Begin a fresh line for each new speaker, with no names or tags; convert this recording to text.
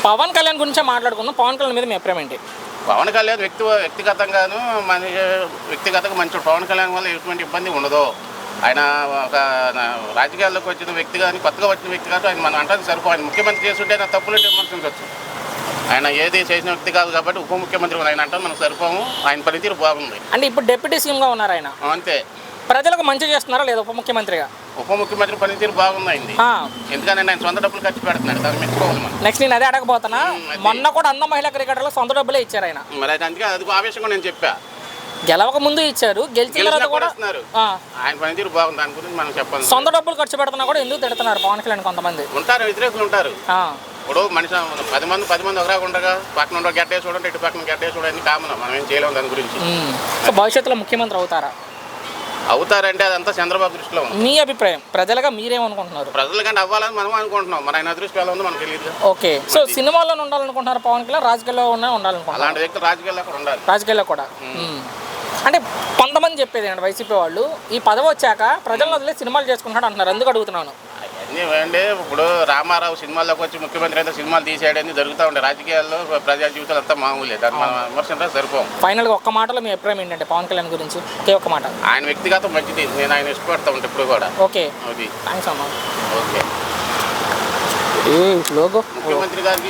పవన్ కళ్యాణ్ గురించే మాట్లాడుకుందాం. పవన్ కళ్యాణ్ మీద మీ అభిప్రాయం ఏంటి?
పవన్ కళ్యాణ్ వ్యక్తిగతంగాను వ్యక్తిగతంగా మంచి పవన్ కళ్యాణ్ వల్ల ఎటువంటి ఇబ్బంది ఉండదు. ఆయన ఒక రాజకీయాల్లోకి వచ్చిన వ్యక్తి కానీ కొత్తగా వచ్చిన వ్యక్తి కాదు. ఆయన మనం అంటే సరిపో ఆయన ముఖ్యమంత్రి చేస్తుంటే ఆయన తప్పులంటే విమర్శించవచ్చు. ఆయన ఏది చేసిన వ్యక్తి కాదు కాబట్టి ఉప ముఖ్యమంత్రి ఆయన అంటే మనకు సరిపోము. ఆయన పనితీరు బాగుంది.
అంటే ఇప్పుడు డిప్యూటీ సీఎంగా ఉన్నారు ఆయన.
అంతే.
ప్రజలకు మంచి చేస్తున్నారా లేదా ఉప ముఖ్యమంత్రిగా?
ఉప ముఖ్యమంత్రి పనితీరు బాగుంది అయింది. ఎందుకంటే ఆయన సొంత డబ్బులు ఖర్చు పెడుతున్నాడు. దాన్ని మెచ్చుకోవాలి మనం.
నెక్స్ట్ నేను అదే అడగబోతున్నా. మొన్న కూడా అందం మహిళా క్రికెటర్లు సొంత డబ్బులే ఇచ్చారు ఆయన.
మరి అది అందుకే అది ఆవేశంగా నేను చెప్పా.
గెలవక ముందు ఇచ్చారు, గెలిచిన తర్వాత కూడా
ఆయన పనితీరు బాగుంది. దాని గురించి మనం చెప్పాలి.
సొంత డబ్బులు ఖర్చు పెడుతున్నా కూడా ఎందుకు తిడుతున్నారు పవన్ కళ్యాణ్? కొంతమంది
ఉంటారు, వ్యతిరేకులు ఉంటారు. ఇప్పుడు మనిషి 10 మంది ఒకరా ఉండగా పక్కన ఉండే గడ్డ వేసి చూడండి, ఇటు పక్కన గడ్డ వేసి చూడండి కామన్. మనం ఏం చేయలేము దాని గురించి.
సో భవిష్యత్తులో ముఖ్యమంత్రి
అవుతారంటే అదంతా చంద్రబాబు దృష్టిలో ఉంది.
మీ అభిప్రాయం ప్రజలుగా మీరేమనుకుంటున్నారు?
ప్రజల కంటే అవ్వాలని మనం అనుకుంటున్నాం. మరి ఆయన దృష్టి ఎలా ఉందో మనకు తెలియదు.
ఓకే. సో సినిమాలో ఉండాలనుకుంటున్నారు పవన్ కళ్యాణ్, రాజకీయాల్లో ఉండాలనుకుంటున్నారు?
అలాంటి వ్యక్తులు రాజకీయాల్లో కూడా ఉండాలి.
రాజకీయాల్లో కూడా అంటే కొంతమంది చెప్పేది అండి వైసీపీ వాళ్ళు, ఈ పదవి వచ్చాక ప్రజలను వదిలే సినిమాలు చేసుకుంటాడు అంటున్నారు. ఎందుకు అడుగుతున్నాను
అవన్నీ వేయండి. ఇప్పుడు రామారావు సినిమాల్లోకి వచ్చి ముఖ్యమంత్రి అయితే సినిమాలు తీసేయడానికి జరుగుతూ ఉంటాయి. రాజకీయాల్లో ప్రజా జీవితాలు అంతా మామూలే. దాన్ని మనం విమర్శించడం సరిపోం.
ఫైనల్గా ఒక్క మాటలో మీ అభిప్రాయం ఏంటంటే పవన్ కళ్యాణ్ గురించి? ఒకే ఒక్క మాట.
ఆయన వ్యక్తిగతం మంచిది. నేను ఆయన ఇష్టపడతా ఉంటాను ఇప్పుడు కూడా.
ఓకే,
అది
థ్యాంక్స్ అమ్మా.
ఓకే.
లోగో
ముఖ్యమంత్రి గారికి